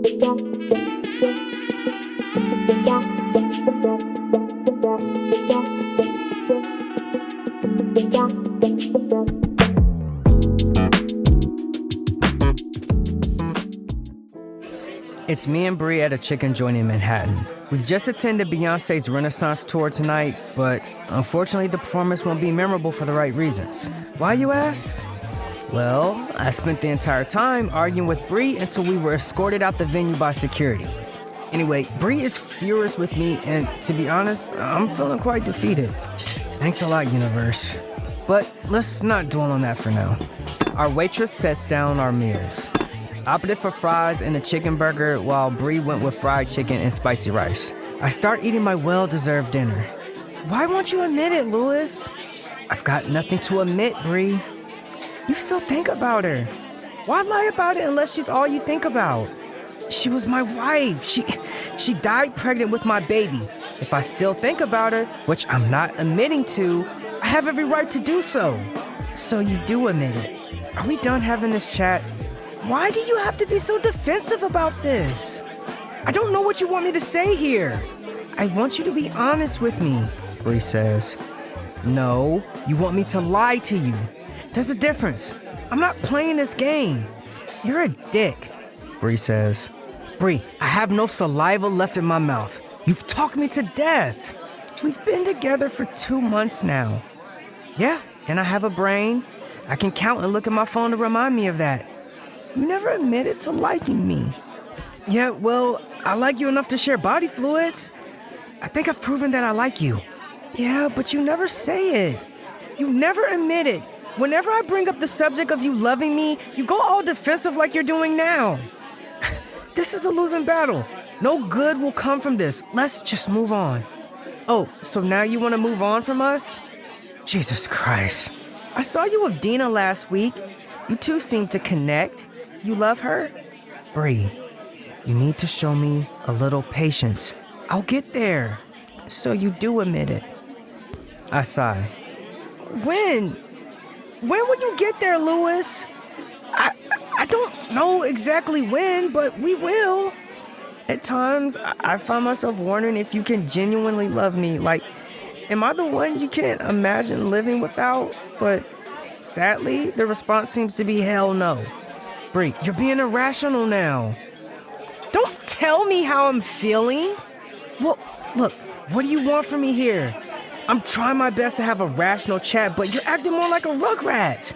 It's me and Brie at a chicken joint in Manhattan. We've just attended Beyonce's Renaissance tour tonight, but unfortunately the performance won't be memorable for the right reasons. Why, you ask? Well, I spent the entire time arguing with Brie until we were escorted out the venue by security. Anyway, Brie is furious with me, and to be honest, I'm feeling quite defeated. Thanks a lot, universe. But let's not dwell on that for now. Our waitress sets down our meals. I opted for fries and a chicken burger while Brie went with fried chicken and spicy rice. I start eating my well-deserved dinner. Why won't you admit it, Louis? I've got nothing to admit, Brie. You still think about her. Why lie about it unless she's all you think about? She was my wife. She died pregnant with my baby. If I still think about her, which I'm not admitting to, I have every right to do so. So you do admit it. Are we done having this chat? Why do you have to be so defensive about this? I don't know what you want me to say here. I want you to be honest with me, Brie says. No, you want me to lie to you. There's a difference. I'm not playing this game. You're a dick, Brie says. Brie, I have no saliva left in my mouth. You've talked me to death. We've been together for 2 months now. Yeah, and I have a brain. I can count and look at my phone to remind me of that. You never admitted to liking me. Yeah, well, I like you enough to share body fluids. I think I've proven that I like you. Yeah, but you never say it. You never admit it. Whenever I bring up the subject of you loving me, you go all defensive like you're doing now. This is a losing battle. No good will come from this. Let's just move on. Oh, so now you want to move on from us? Jesus Christ. I saw you with Dina last week. You two seem to connect. You love her? Brie, you need to show me a little patience. I'll get there. So you do admit it. I sigh. When? When will you get there, Louis? I don't know exactly when, but we will. At times, I find myself wondering if you can genuinely love me. Like, am I the one you can't imagine living without? But sadly, the response seems to be hell no. Brie, you're being irrational now. Don't tell me how I'm feeling. Well, look, what do you want from me here? I'm trying my best to have a rational chat, but you're acting more like a rugrat.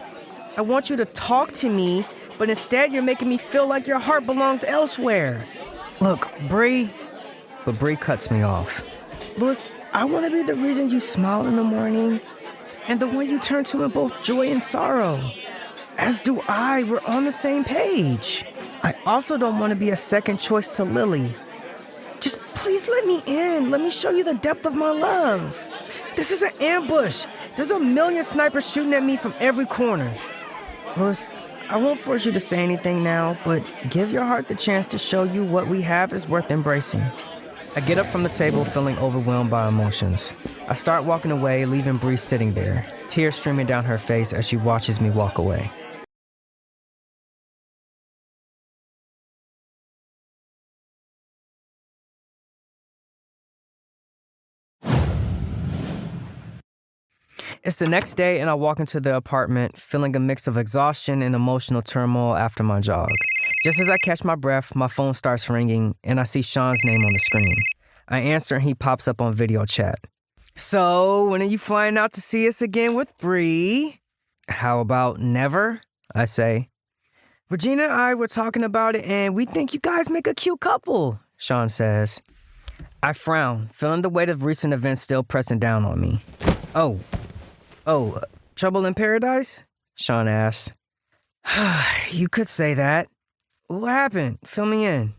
I want you to talk to me, but instead you're making me feel like your heart belongs elsewhere. Look, Brie. But Brie cuts me off. Louis, I want to be the reason you smile in the morning and the one you turn to in both joy and sorrow. As do I. We're on the same page. I also don't want to be a second choice to Lily. Just please let me in. Let me show you the depth of my love. This is an ambush. There's a million snipers shooting at me from every corner. Louis, I won't force you to say anything now, but give your heart the chance to show you what we have is worth embracing. I get up from the table feeling overwhelmed by emotions. I start walking away, leaving Brie sitting there, tears streaming down her face as she watches me walk away. It's the next day and I walk into the apartment feeling a mix of exhaustion and emotional turmoil after my jog. Just as I catch my breath, my phone starts ringing and I see Sean's name on the screen. I answer and he pops up on video chat. So, when are you flying out to see us again with Brie? How about never? I say. Regina and I were talking about it and we think you guys make a cute couple, Sean says. I frown, feeling the weight of recent events still pressing down on me. Trouble in paradise? Sean asks. You could say that. What happened? Fill me in.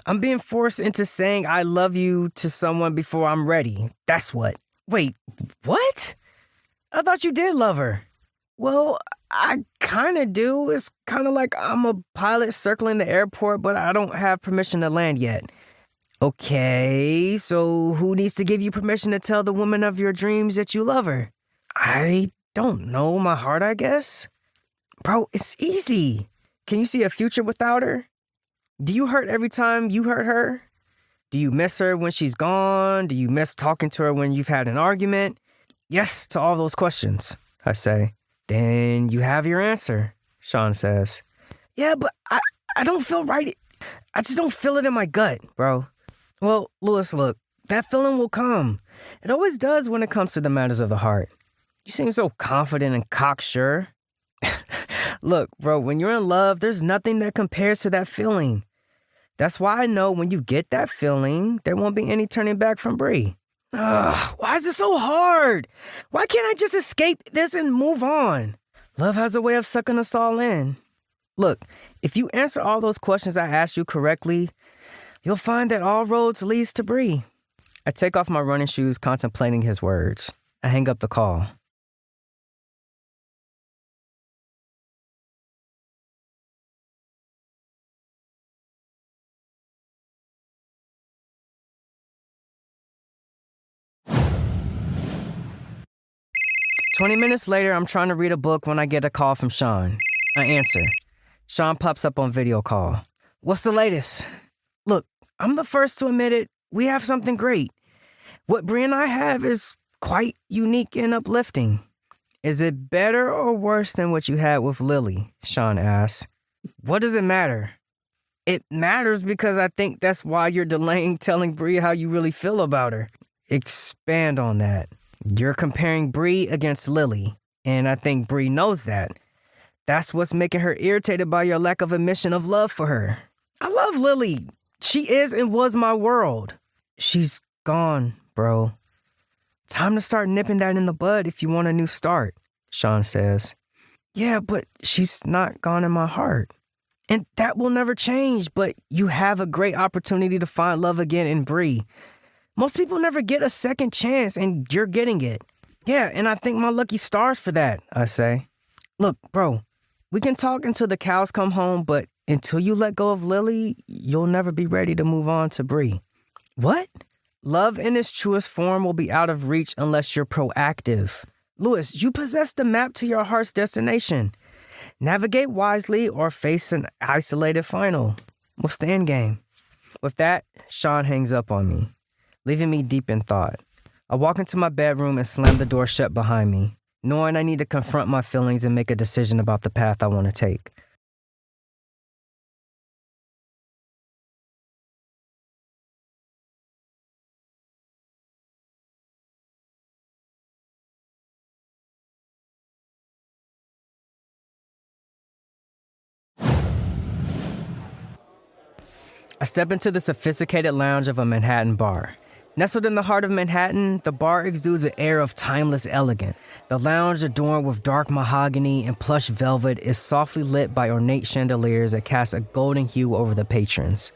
I'm being forced into saying I love you to someone before I'm ready. That's what. Wait, what? I thought you did love her. Well, I kind of do. It's kind of like I'm a pilot circling the airport, but I don't have permission to land yet. Okay, so who needs to give you permission to tell the woman of your dreams that you love her? I don't know, my heart, I guess. Bro, it's easy. Can you see a future without her? Do you hurt every time you hurt her? Do you miss her when she's gone? Do you miss talking to her when you've had an argument? Yes to all those questions, I say. Then you have your answer, Sean says. Yeah, but I don't feel right. I just don't feel it in my gut, bro. Well, Lewis, look, that feeling will come. It always does when it comes to the matters of the heart. You seem so confident and cocksure. Look, bro, when you're in love, there's nothing that compares to that feeling. That's why I know when you get that feeling, there won't be any turning back from Brie. Ugh, why is it so hard? Why can't I just escape this and move on? Love has a way of sucking us all in. Look, if you answer all those questions I asked you correctly, you'll find that all roads leads to Brie. I take off my running shoes, contemplating his words. I hang up the call. "20 minutes later, I'm trying to read a book when I get a call from Sean. I answer. Sean pops up on video call. What's the latest? Look, I'm the first to admit it. We have something great. What Brie and I have is quite unique and uplifting. Is it better or worse than what you had with Lily? Sean asks. What does it matter? It matters because I think that's why you're delaying telling Brie how you really feel about her. Expand on that. You're comparing Brie against Lily, and I think Brie knows that. That's what's making her irritated by your lack of admission of love for her. I love Lily. She is and was my world. She's gone, bro. Time to start nipping that in the bud if you want a new start, Sean says. Yeah, but she's not gone in my heart. And that will never change, but you have a great opportunity to find love again in Brie. Most people never get a second chance, and you're getting it. Yeah, and I thank my lucky stars for that, I say. Look, bro, we can talk until the cows come home, but until you let go of Lily, you'll never be ready to move on to Brie. What? Love in its truest form will be out of reach unless you're proactive. Lewis, you possess the map to your heart's destination. Navigate wisely or face an isolated final. What's the end game? With that, Sean hangs up on me, leaving me deep in thought. I walk into my bedroom and slam the door shut behind me, knowing I need to confront my feelings and make a decision about the path I want to take. I step into the sophisticated lounge of a Manhattan bar. Nestled in the heart of Manhattan, the bar exudes an air of timeless elegance. The lounge, adorned with dark mahogany and plush velvet, is softly lit by ornate chandeliers that cast a golden hue over the patrons.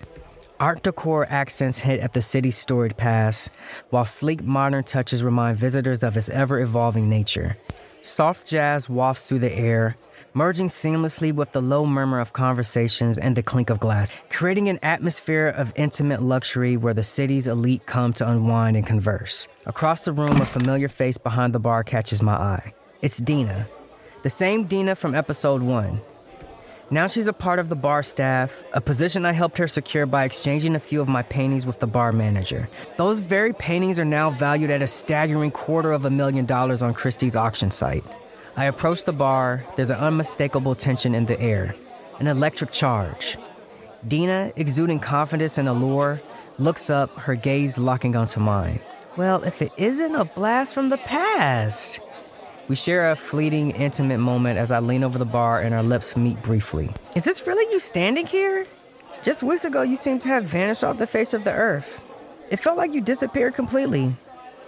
Art decor accents hint at the city's storied past, while sleek modern touches remind visitors of its ever-evolving nature. Soft jazz wafts through the air, merging seamlessly with the low murmur of conversations and the clink of glass, creating an atmosphere of intimate luxury where the city's elite come to unwind and converse. Across the room, a familiar face behind the bar catches my eye. It's Dina, the same Dina from episode 1. Now she's a part of the bar staff, a position I helped her secure by exchanging a few of my paintings with the bar manager. Those very paintings are now valued at a staggering $250,000 on Christie's auction site. I approach the bar. There's an unmistakable tension in the air, an electric charge. Dina, exuding confidence and allure, looks up, her gaze locking onto mine. Well, if it isn't a blast from the past. We share a fleeting, intimate moment as I lean over the bar and our lips meet briefly. Is this really you standing here? Just weeks ago, you seemed to have vanished off the face of the earth. It felt like you disappeared completely.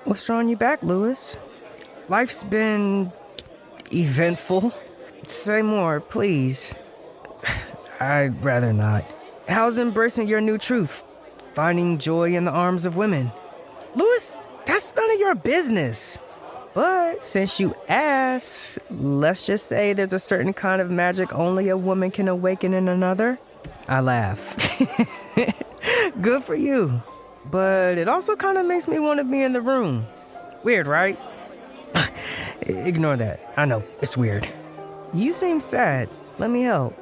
What's drawing you back, Lewis? Life's been eventful. Say more, please. I'd rather not. How's embracing your new truth? Finding joy in the arms of women? Lewis, that's none of your business. But since you asked, let's just say there's a certain kind of magic only a woman can awaken in another. I laugh. Good for you. But it also kind of makes me want to be in the room. Weird, right? Ignore that. I know, it's weird. You seem sad. Let me help.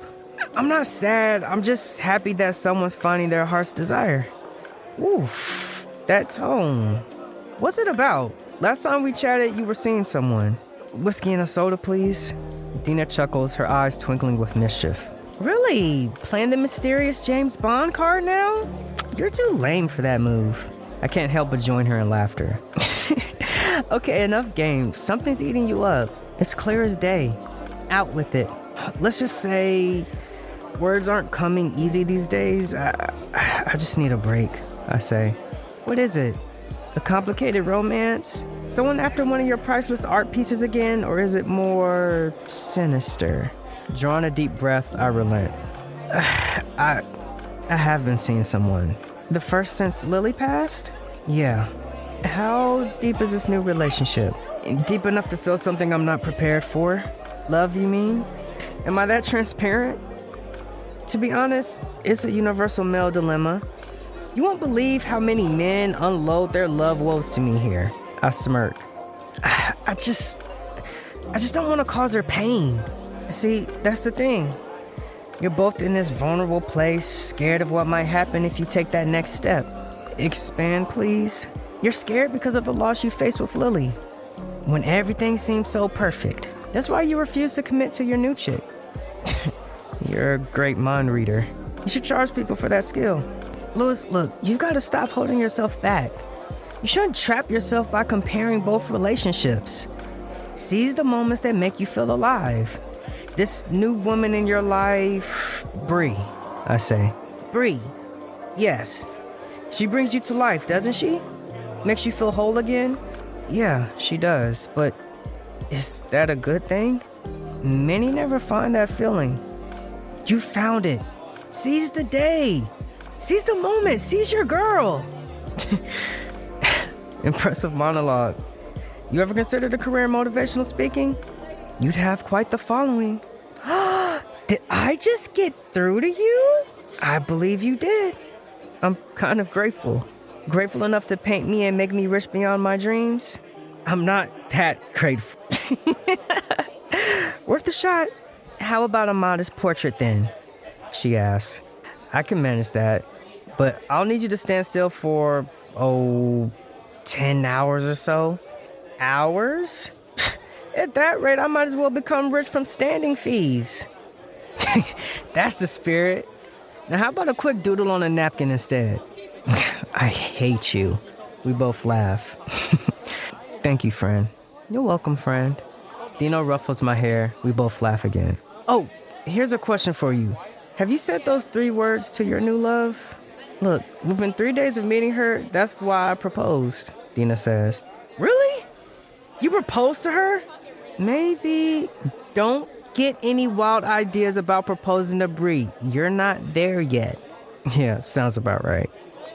I'm not sad. I'm just happy that someone's finding their heart's desire. Oof, that tone. What's it about? Last time we chatted, you were seeing someone. Whiskey and a soda, please? Dina chuckles, her eyes twinkling with mischief. Really? Playing the mysterious James Bond card now? You're too lame for that move. I can't help but join her in laughter. Okay, enough games. Something's eating you up. It's clear as day. Out with it. Let's just say words aren't coming easy these days. I just need a break, I say. What is it? A complicated romance? Someone after one of your priceless art pieces again? Or is it more sinister? Drawing a deep breath, I relent. I have been seeing someone. The first since Lily passed? Yeah. How deep is this new relationship? Deep enough to feel something I'm not prepared for? Love, you mean? Am I that transparent? To be honest, it's a universal male dilemma. You won't believe how many men unload their love woes to me here. I smirk. I just don't want to cause her pain. See, that's the thing. You're both in this vulnerable place, scared of what might happen if you take that next step. Expand, please. You're scared because of the loss you face with Lily. When everything seems so perfect. That's why you refuse to commit to your new chick. You're a great mind reader. You should charge people for that skill. Louis, look, you've got to stop holding yourself back. You shouldn't trap yourself by comparing both relationships. Seize the moments that make you feel alive. This new woman in your life, Brie, I say. Brie, yes. She brings you to life, doesn't she? Makes you feel whole again? Yeah, she does, but is that a good thing? Many never find that feeling. You found it. Seize the day. Seize the moment. Seize your girl. Impressive monologue. You ever considered a career in motivational speaking? You'd have quite the following. Did I just get through to you? I believe you did. I'm kind of grateful. Grateful enough to paint me and make me rich beyond my dreams? I'm not that grateful. Worth a shot. How about a modest portrait then? She asks. I can manage that, but I'll need you to stand still for, 10 hours or so. Hours? At that rate, I might as well become rich from standing fees. That's the spirit. Now, how about a quick doodle on a napkin instead? I hate you. We both laugh. Thank you, friend. You're welcome, friend. Dino ruffles my hair. We both laugh again. Oh, here's a question for you. Have you said those 3 words to your new love? Look, within 3 days of meeting her, that's why I proposed, Dina says. Really? You proposed to her? Maybe don't get any wild ideas about proposing to Brie. You're not there yet. Yeah, sounds about right.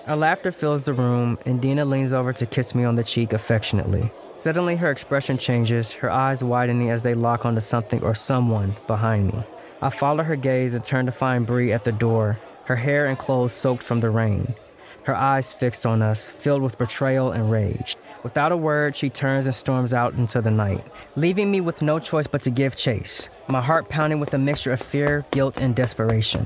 Our laughter fills the room, and Dina leans over to kiss me on the cheek affectionately. Suddenly, her expression changes, her eyes widening as they lock onto something or someone behind me. I follow her gaze and turn to find Brie at the door, her hair and clothes soaked from the rain. Her eyes fixed on us, filled with betrayal and rage. Without a word, she turns and storms out into the night, leaving me with no choice but to give chase, my heart pounding with a mixture of fear, guilt, and desperation.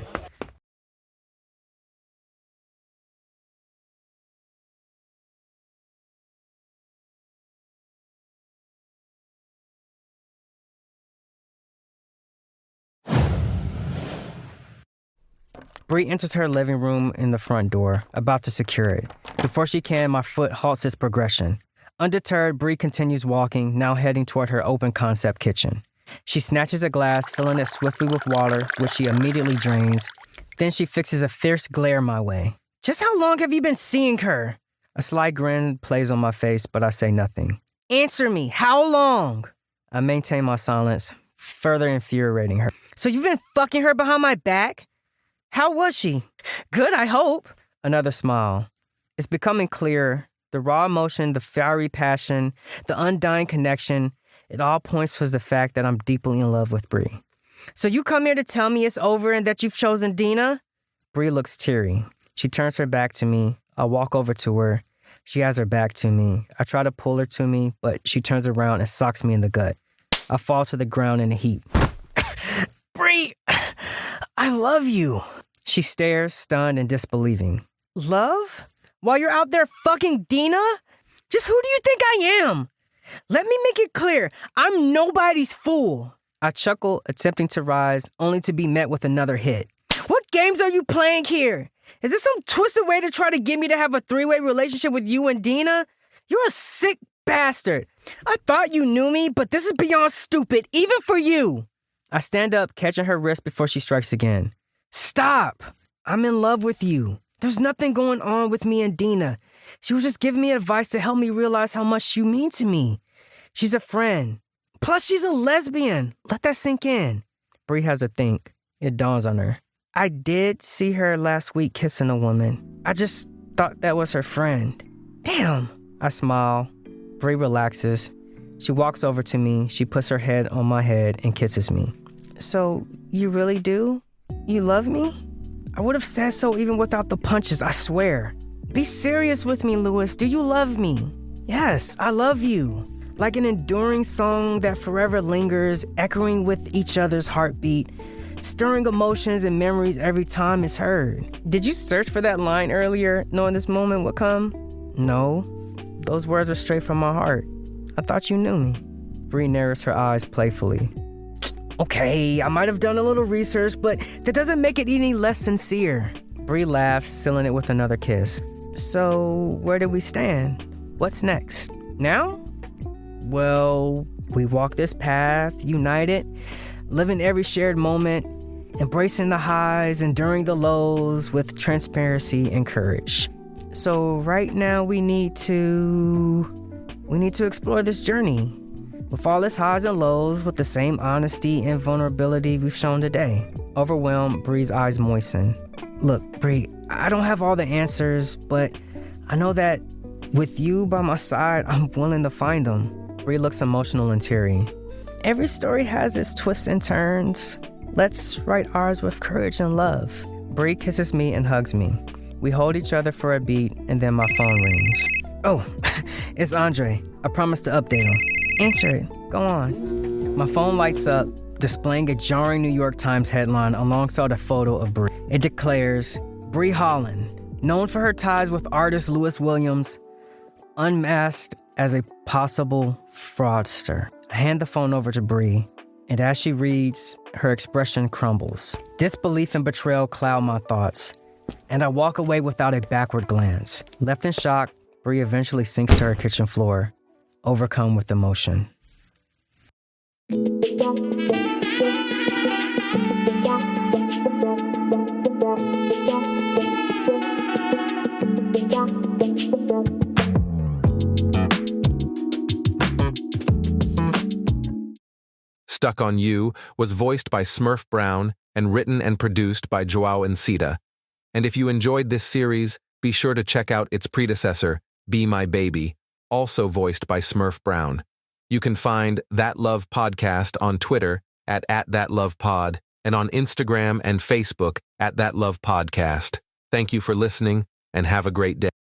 Brie enters her living room in the front door, about to secure it. Before she can, my foot halts its progression. Undeterred, Brie continues walking, now heading toward her open-concept kitchen. She snatches a glass, filling it swiftly with water, which she immediately drains. Then she fixes a fierce glare my way. Just how long have you been seeing her? A sly grin plays on my face, but I say nothing. Answer me, how long? I maintain my silence, further infuriating her. So you've been fucking her behind my back? How was she? Good, I hope. Another smile. It's becoming clear. The raw emotion, the fiery passion, the undying connection, it all points towards the fact that I'm deeply in love with Brie. So you come here to tell me it's over and that you've chosen Dina? Brie looks teary. She turns her back to me. I walk over to her. She has her back to me. I try to pull her to me, but she turns around and socks me in the gut. I fall to the ground in a heap. Brie, I love you. She stares, stunned and disbelieving. Love? While you're out there fucking Dina? Just who do you think I am? Let me make it clear, I'm nobody's fool. I chuckle, attempting to rise, only to be met with another hit. What games are you playing here? Is this some twisted way to try to get me to have a three-way relationship with you and Dina? You're a sick bastard. I thought you knew me, but this is beyond stupid, even for you. I stand up, catching her wrist before she strikes again. Stop! I'm in love with you. There's nothing going on with me and Dina. She was just giving me advice to help me realize how much you mean to me. She's a friend. Plus, she's a lesbian. Let that sink in. Brie has a think. It dawns on her. I did see her last week kissing a woman. I just thought that was her friend. Damn. I smile. Brie relaxes. She walks over to me. She puts her head on my head and kisses me. So, you really do? You love me? I would have said so even without the punches, I swear. Be serious with me, Louis. Do you love me? Yes, I love you. Like an enduring song that forever lingers, echoing with each other's heartbeat, stirring emotions and memories every time it's heard. Did you search for that line earlier, knowing this moment would come? No. Those words are straight from my heart. I thought you knew me. Brie narrows her eyes playfully. Okay, I might have done a little research, but that doesn't make it any less sincere. Brie laughs, sealing it with another kiss. So, where do we stand? What's next? Now? Well, we walk this path, united, living every shared moment, embracing the highs, enduring the lows with transparency and courage. So right now we need to explore this journey with all its highs and lows with the same honesty and vulnerability we've shown today. Overwhelmed, Brie's eyes moisten. Look, Brie, I don't have all the answers, but I know that with you by my side, I'm willing to find them. Brie looks emotional and teary. Every story has its twists and turns. Let's write ours with courage and love. Brie kisses me and hugs me. We hold each other for a beat, and then my phone rings. Oh, it's Andre. I promised to update him. Answer it. Go on. My phone lights up, displaying a jarring New York Times headline alongside a photo of Brie. It declares, Brie Holland, known for her ties with artist Lewis Williams, unmasked as a possible fraudster. I hand the phone over to Brie, and as she reads, her expression crumbles. Disbelief and betrayal cloud my thoughts, and I walk away without a backward glance. Left in shock, Brie eventually sinks to her kitchen floor, overcome with emotion. Stuck on You was voiced by Smurf Brown and written and produced by Joao Encita. And if you enjoyed this series, be sure to check out its predecessor, Be My Baby, also voiced by Smurf Brown. You can find That Love Podcast on Twitter at @thatlovepod and on Instagram and Facebook at That Love Podcast. Thank you for listening and have a great day.